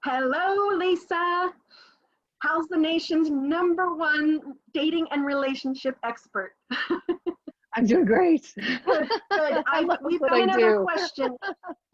Hello, Lisa. How's the nation's #1 dating and relationship expert? I'm doing great. Good, good. I love We've what got I another do. question.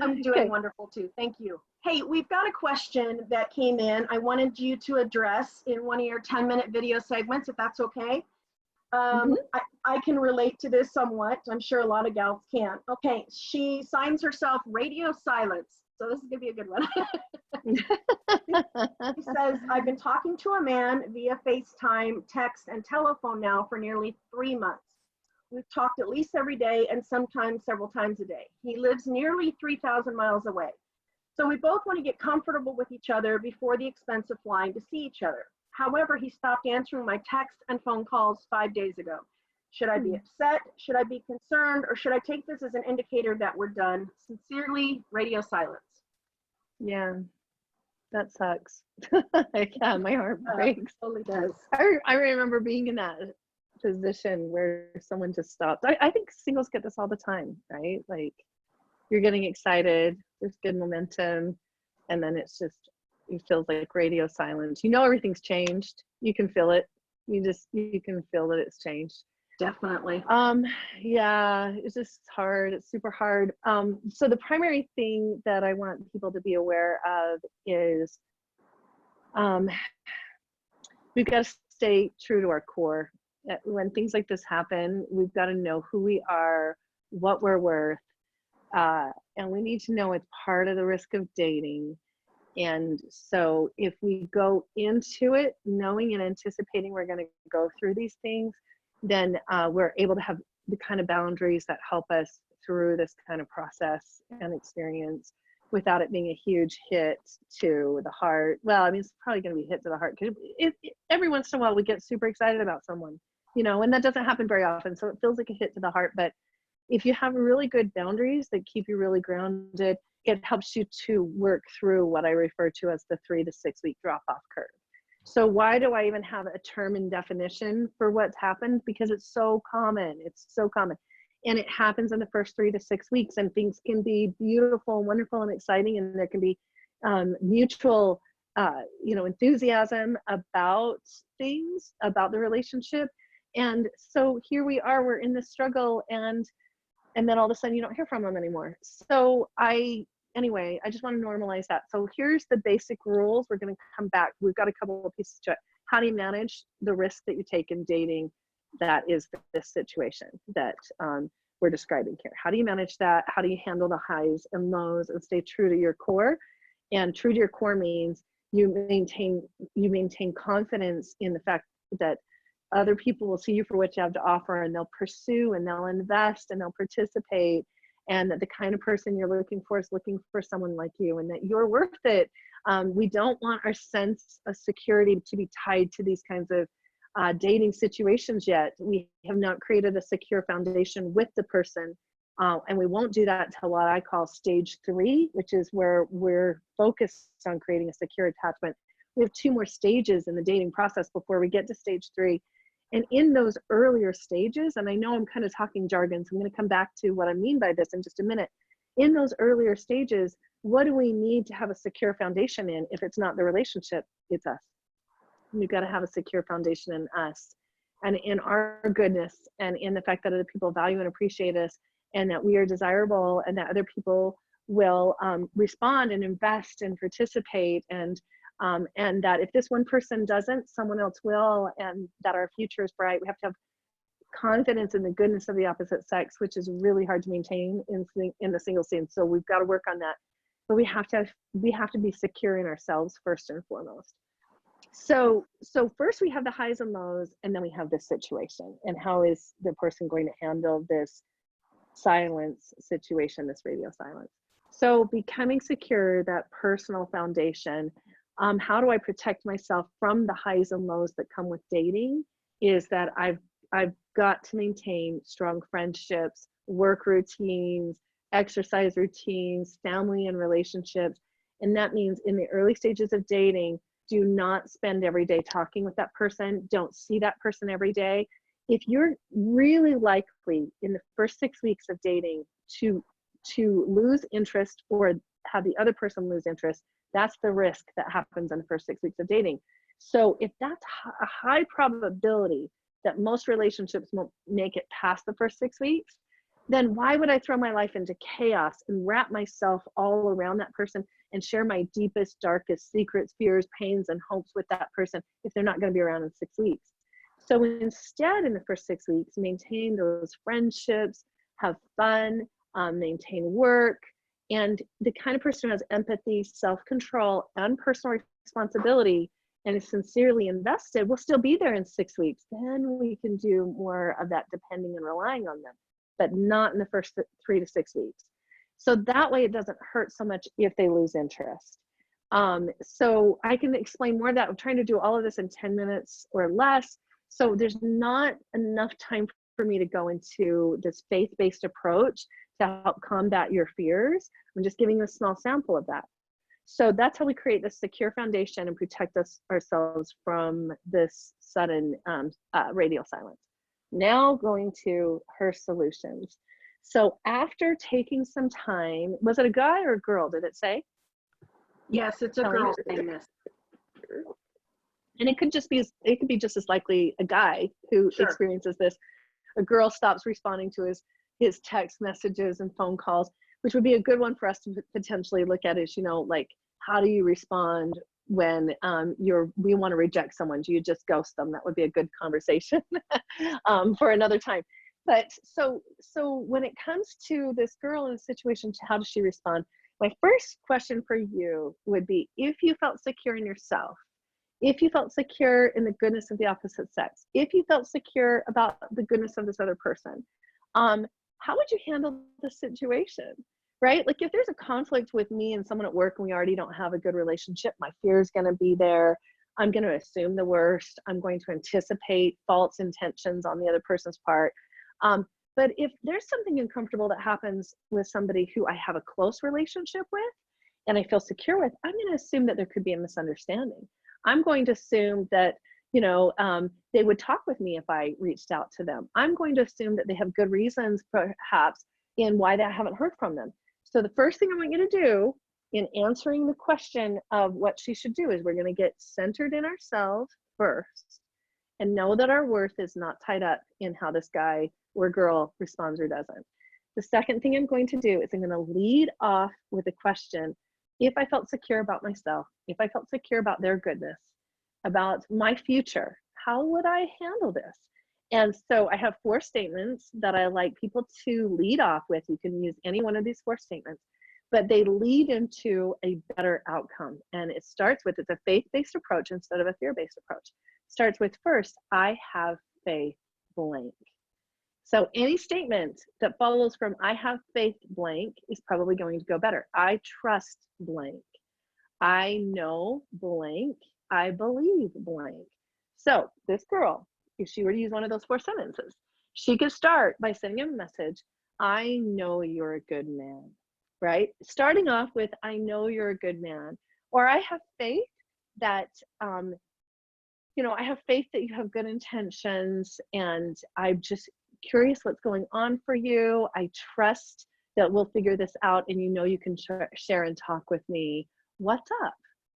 I'm doing Okay. wonderful too. Thank you. Hey, we've got a question that came in. I wanted you to address in one of your 10-minute video segments, if that's okay. Mhm. I can relate to this somewhat. I'm sure a lot of gals can. Okay, she signs herself Radio Silence. So this is gonna be a good one. She says, I've been talking to a man via FaceTime, text, and telephone now for nearly 3 months. We've talked at least every day and sometimes several times a day. He lives nearly 3,000 miles away. So we both want to get comfortable with each other before the expense of flying to see each other. However, he stopped answering my text and phone calls 5 days ago. Should I be upset? Should I be concerned? Or should I take this as an indicator that we're done? Sincerely, Radio Silence. Yeah, that sucks. Yeah, my heart breaks. Totally does. I remember being in that position where someone just stopped. I think singles get this all the time, right? Like you're getting excited, there's good momentum, and then it feels like radio silence. You know everything's changed. You can feel it. You can feel that it's changed. Definitely. Yeah, it's just hard. It's super hard. So the primary thing that I want people to be aware of is we've got to stay true to our core. When things like this happen, we've got to know who we are, what we're worth, and we need to know it's part of the risk of dating. And so if we go into it knowing and anticipating we're going to go through these things, then we're able to have the kind of boundaries that help us through this kind of process and experience without it being a huge hit to the heart. Well, I mean, it's probably going to be a hit to the heart because every once in a while we get super excited about someone, you know, and that doesn't happen very often. So it feels like a hit to the heart. But if you have really good boundaries that keep you really grounded, it helps you to work through what I refer to as the 3 to 6 week drop off curve. So why do I even have a term and definition for what's happened? Because it's so common. It's so common. And it happens in the first 3 to 6 weeks, and things can be beautiful and wonderful and exciting. And there can be mutual, enthusiasm about things, about the relationship. And so here we are, we're in this struggle, and then all of a sudden you don't hear from them anymore. So anyway, I just want to normalize that. So here's the basic rules. We're going to come back. We've got a couple of pieces to it. How do you manage the risk that you take in dating that is this situation that we're describing here? How do you manage that? How do you handle the highs and lows and stay true to your core? And true to your core means you maintain confidence in the fact that other people will see you for what you have to offer, and they'll pursue and they'll invest and they'll participate, and that the kind of person you're looking for is looking for someone like you, and that you're worth it. We don't want our sense of security to be tied to these kinds of dating situations yet. We have not created a secure foundation with the person, and we won't do that until what I call stage 3, which is where we're focused on creating a secure attachment. We have 2 more stages in the dating process before we get to stage 3. And in those earlier stages, and I know I'm kind of talking jargon, so I'm going to come back to what I mean by this in just a minute. In those earlier stages, what do we need to have a secure foundation in? If it's not the relationship, it's us. We've got to have a secure foundation in us and in our goodness, and in the fact that other people value and appreciate us, and that we are desirable, and that other people will respond and invest and participate, and that if this one person doesn't, someone else will, and that our future is bright. We have to have confidence in the goodness of the opposite sex, which is really hard to maintain in the single scene. So we've got to work on that. But we have to be secure in ourselves first and foremost. So first we have the highs and lows, and then we have this situation, and how is the person going to handle this silence situation, this radio silence. So becoming secure, that personal foundation. How do I protect myself from the highs and lows that come with dating? Is that I've got to maintain strong friendships, work routines, exercise routines, family and relationships. And that means in the early stages of dating, do not spend every day talking with that person. Don't see that person every day. If you're really likely in the first 6 weeks of dating to lose interest or have the other person lose interest. That's the risk that happens in the first 6 weeks of dating. So if that's a high probability that most relationships won't make it past the first 6 weeks, then why would I throw my life into chaos and wrap myself all around that person and share my deepest, darkest secrets, fears, pains, and hopes with that person if they're not going to be around in 6 weeks? So instead, in the first 6 weeks, maintain those friendships, have fun, maintain work, and the kind of person who has empathy, self-control, and personal responsibility and is sincerely invested will still be there in 6 weeks. Then we can do more of that depending and relying on them, but not in the first 3 to 6 weeks. So that way it doesn't hurt so much if they lose interest. So I can explain more of that. I'm trying to do all of this in 10 minutes or less. So there's not enough time for me to go into this faith-based approach to help combat your fears. I'm just giving you a small sample of that. So that's how we create this secure foundation and protect ourselves from this sudden radial silence. Now going to her solutions. So after taking some time, was it a guy or a girl, did it say? Yes, it's a girl saying this. And it could be just as likely a guy who experiences this. A girl stops responding to his text messages and phone calls, which would be a good one for us to potentially look at is, like, how do you respond when we want to reject someone? Do you just ghost them? That would be a good conversation for another time. But so when it comes to this girl in a situation, how does she respond? My first question for you would be, if you felt secure in yourself, if you felt secure in the goodness of the opposite sex, if you felt secure about the goodness of this other person, how would you handle the situation, right? Like if there's a conflict with me and someone at work and we already don't have a good relationship, my fear is going to be there. I'm going to assume the worst. I'm going to anticipate false intentions on the other person's part. But if there's something uncomfortable that happens with somebody who I have a close relationship with and I feel secure with, I'm going to assume that there could be a misunderstanding. I'm going to assume that, they would talk with me if I reached out to them. I'm going to assume that they have good reasons, perhaps, in why I haven't heard from them. So the first thing I want you to do in answering the question of what she should do is we're going to get centered in ourselves first and know that our worth is not tied up in how this guy or girl responds or doesn't. The second thing I'm going to do is I'm going to lead off with a question. If I felt secure about myself, if I felt secure about their goodness, about my future, how would I handle this? And so I have 4 statements that I like people to lead off with. You can use any one of these 4 statements, but they lead into a better outcome. And it starts with, it's a faith-based approach instead of a fear-based approach. It starts with, first, I have faith blank. So any statement that follows from I have faith blank is probably going to go better. I trust blank. I know blank. I believe blank. So this girl, if she were to use one of those 4 sentences, she could start by sending a message, I know you're a good man, right? Starting off with, I know you're a good man, or I have faith that, I have faith that you have good intentions and I'm just curious what's going on for you. I trust that we'll figure this out and you can share and talk with me. What's up,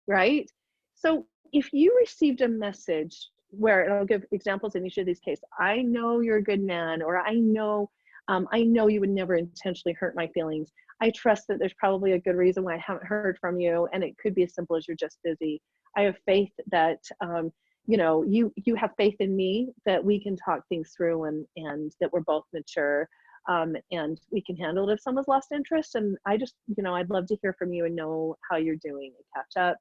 right? So if you received a message where, and I'll give examples in each of these cases, I know you're a good man, or I know you would never intentionally hurt my feelings. I trust that there's probably a good reason why I haven't heard from you, and it could be as simple as you're just busy. I have faith that you have faith in me that we can talk things through and that we're both mature, and we can handle it if someone's lost interest. And I just, I'd love to hear from you and know how you're doing and catch up.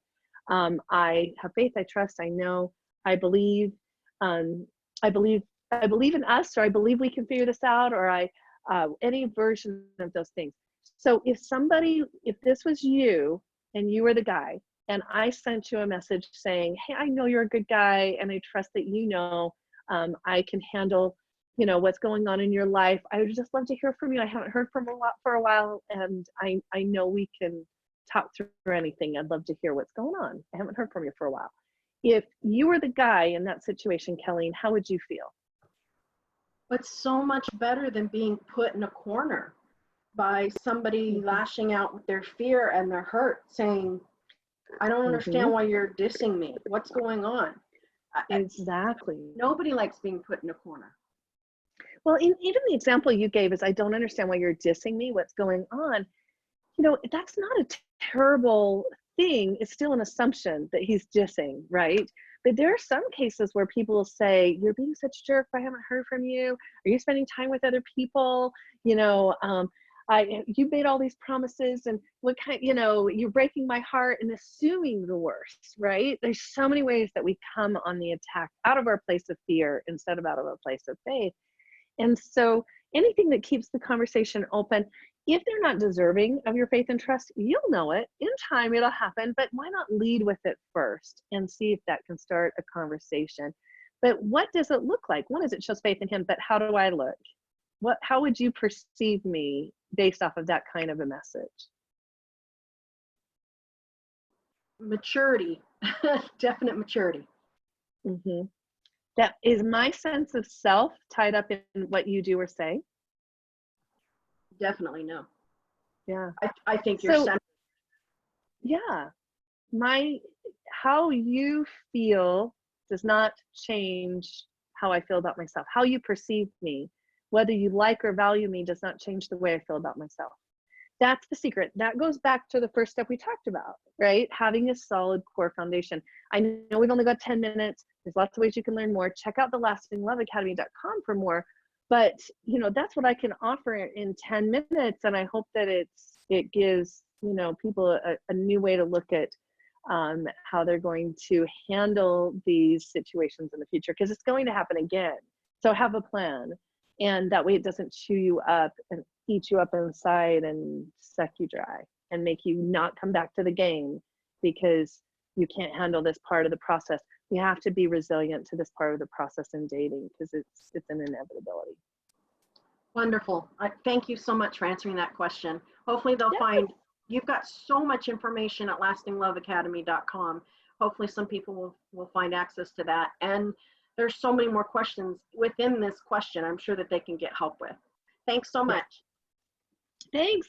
I have faith, I trust, I know, I believe in us, or I believe we can figure this out, or any version of those things. So if this was you and you were the guy, and I sent you a message saying, hey, I know you're a good guy, and I trust that I can handle, what's going on in your life. I would just love to hear from you. I haven't heard from for a while, and I know we can talk through anything. I'd love to hear what's going on. I haven't heard from you for a while. If you were the guy in that situation, Colleen, how would you feel? It's so much better than being put in a corner. by somebody lashing out with their fear and their hurt, saying, I don't understand why you're dissing me. What's going on? Exactly. Nobody likes being put in a corner. Well, even the example you gave is, I don't understand why you're dissing me. What's going on? You know, that's not a terrible thing. It's still an assumption that he's dissing, right? But there are some cases where people will say, you're being such a jerk. I haven't heard from you. Are you spending time with other people? You know, you made all these promises, and what kind, you know, you're breaking my heart, and assuming the worst, right? There's so many ways that we come on the attack out of our place of fear instead of out of a place of faith. And so anything that keeps the conversation open, if they're not deserving of your faith and trust, you'll know it. In time, it'll happen, but why not lead with it first and see if that can start a conversation? But what does it look like? One is, it shows faith in him, but how do I look? How would you perceive me based off of that kind of a message? Maturity, definite maturity. That is my sense of self tied up in what you do or say? Definitely no. Yeah. I think you're centered. Yeah. How you feel does not change how I feel about myself. How you perceive me, whether you like or value me, does not change the way I feel about myself. That's the secret. That goes back to the first step we talked about, right? Having a solid core foundation. I know we've only got 10 minutes. There's lots of ways you can learn more. Check out the lastingloveacademy.com for more. But, you know, that's what I can offer in 10 minutes. And I hope that it gives, you know, people a new way to look at how they're going to handle these situations in the future, because it's going to happen again. So have a plan. And that way it doesn't chew you up and eat you up inside and suck you dry and make you not come back to the game because you can't handle this part of the process. You have to be resilient to this part of the process in dating, because it's an inevitability. Wonderful. Thank you so much for answering that question. Hopefully they'll find, you've got so much information at lastingloveacademy.com. Hopefully some people will find access to that. And there's so many more questions within this question I'm sure that they can get help with. Thanks so much. Thanks.